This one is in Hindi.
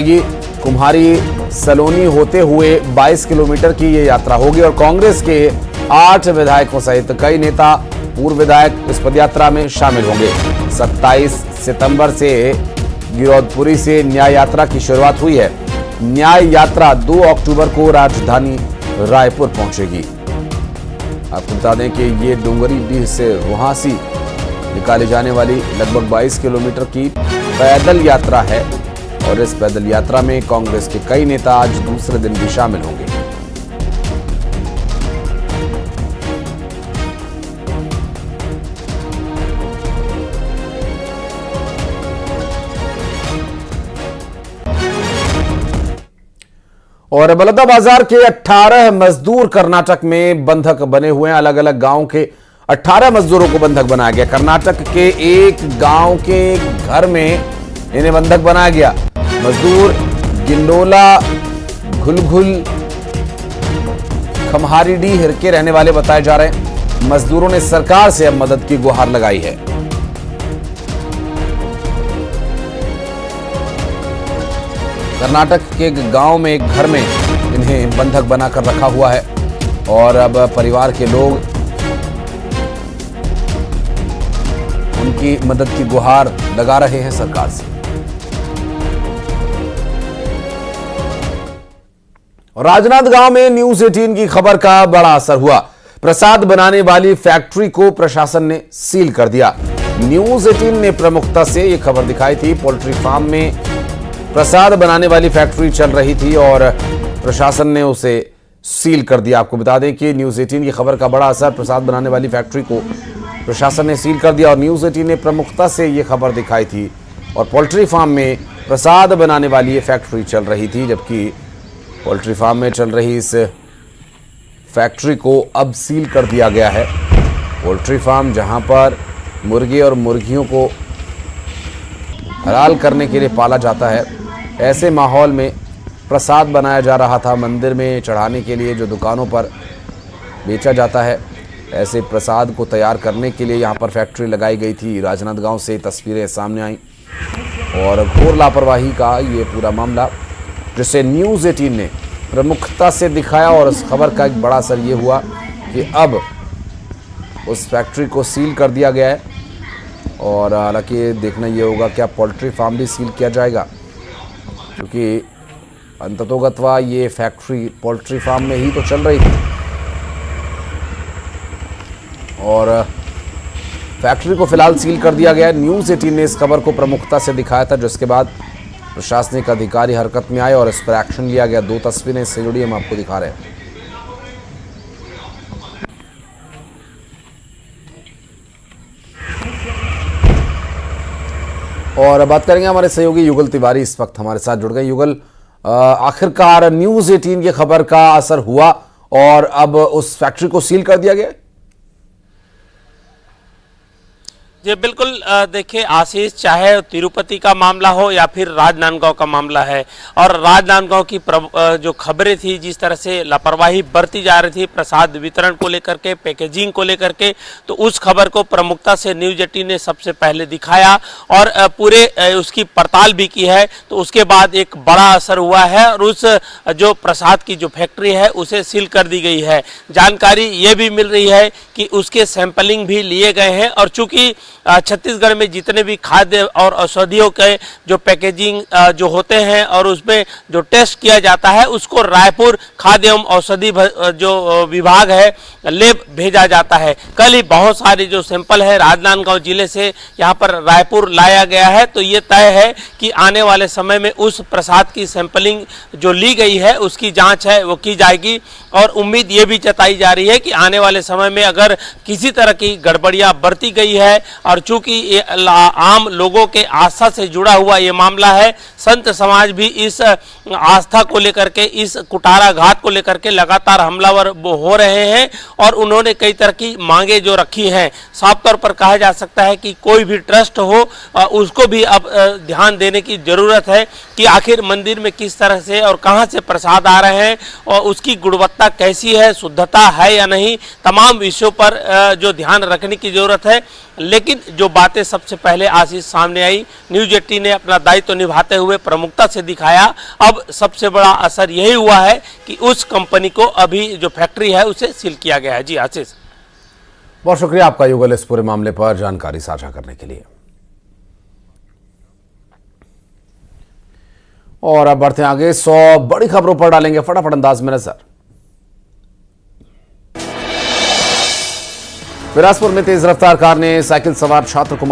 ये कुम्हारी सलोनी होते हुए 22 किलोमीटर की ये यात्रा होगी और कांग्रेस के 8 विधायकों सहित कई नेता पूर्व विधायक इस पदयात्रा में शामिल होंगे। 27 सितंबर से गिरौदपुरी से न्याय यात्रा की शुरुआत हुई है। न्याय यात्रा 2 अक्टूबर को राजधानी रायपुर पहुंचेगी। आपको बता दें कि ये डूंगरीडीह से रुहासी निकाली जाने वाली लगभग 22 किलोमीटर की पैदल यात्रा है और इस पैदल यात्रा में कांग्रेस के कई नेता आज दूसरे दिन भी शामिल होंगे। और बलौदाबाजार के 18 मजदूर कर्नाटक में बंधक बने हुए हैं। अलग अलग गांव के 18 मजदूरों को बंधक बनाया गया। कर्नाटक के एक गांव के घर में इन्हें बंधक बनाया गया। मजदूर गिंडोला घुलघुल खम्हारीडीह के रहने वाले बताए जा रहे हैं। मजदूरों ने सरकार से अब मदद की गुहार लगाई है। कर्नाटक के गांव में एक घर में इन्हें बंधक बनाकर रखा हुआ है और अब परिवार के लोग उनकी मदद की गुहार लगा रहे हैं सरकार से। राजनांदगांव में न्यूज 18 की खबर का बड़ा असर हुआ। प्रसाद बनाने वाली फैक्ट्री को प्रशासन ने सील कर दिया। न्यूज 18 ने प्रमुखता से यह खबर दिखाई थी। पोल्ट्री फार्म में प्रसाद बनाने वाली फैक्ट्री चल रही थी और प्रशासन ने उसे सील कर दिया। आपको बता दें कि न्यूज 18 की खबर का बड़ा असर, प्रसाद बनाने वाली फैक्ट्री को प्रशासन ने सील कर दिया और न्यूज 18 ने प्रमुखता से यह खबर दिखाई थी और पोल्ट्री फार्म में प्रसाद बनाने वाली ये फैक्ट्री चल रही थी, जबकि पोल्ट्री फार्म में चल रही इस फैक्ट्री को अब सील कर दिया गया है। पोल्ट्री फार्म जहां पर मुर्गे और मुर्गियों को हलाल करने के लिए पाला जाता है, ऐसे माहौल में प्रसाद बनाया जा रहा था। मंदिर में चढ़ाने के लिए जो दुकानों पर बेचा जाता है, ऐसे प्रसाद को तैयार करने के लिए यहाँ पर फैक्ट्री लगाई गई थी। राजनांदगांव से तस्वीरें सामने आई और घोर लापरवाही का ये पूरा मामला, जिसे न्यूज़ 18 ने प्रमुखता से दिखाया और इस खबर का एक बड़ा असर ये हुआ कि अब उस फैक्ट्री को सील कर दिया गया है। और हालांकि देखना ये होगा क्या पोल्ट्री फार्म भी सील किया जाएगा, क्योंकि अंततोगत्वा ये फैक्ट्री पोल्ट्री फार्म में ही तो चल रही थी और फैक्ट्री को फिलहाल सील कर दिया गया है। न्यूज़ 18 ने इस खबर को प्रमुखता से दिखाया था, जिसके बाद प्रशासनिक अधिकारी हरकत में आए और इस पर एक्शन लिया गया। 2 तस्वीरें इससे जुड़ी हम आपको दिखा रहे हैं। और बात करेंगे हमारे सहयोगी युगल तिवारी इस वक्त हमारे साथ जुड़ गए। युगल, आखिरकार न्यूज़ 18 की खबर का असर हुआ और अब उस फैक्ट्री को सील कर दिया गया। जी बिल्कुल, देखिए आशीष, चाहे तिरुपति का मामला हो या फिर राजनांदगांव का मामला है, और राजनांदगांव की जो खबरें थी, जिस तरह से लापरवाही बरती जा रही थी प्रसाद वितरण को लेकर के, पैकेजिंग को लेकर के, तो उस खबर को प्रमुखता से न्यूज 18 ने सबसे पहले दिखाया और पूरे उसकी पड़ताल भी की है। तो उसके बाद एक बड़ा असर हुआ है और उस जो प्रसाद की जो फैक्ट्री है उसे सील कर दी गई है। जानकारी ये भी मिल रही है कि उसके सैंपलिंग भी लिए गए हैं और चूंकि छत्तीसगढ़ में जितने भी खाद्य और औषधियों के जो पैकेजिंग जो होते हैं और उसमें जो टेस्ट किया जाता है, उसको रायपुर खाद्य एवं औषधि जो विभाग है लैब भेजा जाता है। कल ही बहुत सारे जो सैंपल है राजनांदगांव जिले से यहाँ पर रायपुर लाया गया है। तो ये तय है कि आने वाले समय में उस प्रसाद की सैंपलिंग जो ली गई है उसकी जाँच है वो की जाएगी और उम्मीद ये भी जताई जा रही है कि आने वाले समय में अगर किसी तरह की गड़बड़ियाँ बरती गई है, और चूंकि ये आम लोगों के आस्था से जुड़ा हुआ ये मामला है, संत समाज भी इस आस्था को लेकर के, इस कुटारा घाट को लेकर के लगातार हमलावर हो रहे हैं और उन्होंने कई तरह की मांगे जो रखी हैं। साफ तौर पर कहा जा सकता है कि कोई भी ट्रस्ट हो उसको भी अब ध्यान देने की जरूरत है कि आखिर मंदिर में किस तरह से और कहां से प्रसाद आ रहे हैं और उसकी गुणवत्ता कैसी है, शुद्धता है या नहीं, तमाम विषयों पर जो ध्यान रखने की जरूरत है। लेकिन लेकिन जो बातें सबसे पहले आशीष सामने आई, न्यूज 18 ने अपना दायित्व निभाते हुए प्रमुखता से दिखाया। अब सबसे बड़ा असर यही हुआ है कि उस कंपनी को अभी जो फैक्ट्री है उसे सील किया गया है। जी आशीष। बहुत शुक्रिया आपका युगल इस पूरे मामले पर जानकारी साझा करने के लिए। और अब बढ़ते हैं आगे, 100 बड़ी खबरों पर डालेंगे फटाफट अंदाज में नजर। बिलासपुर में तेज रफ्तार कार ने साइकिल सवार छात्र कुमार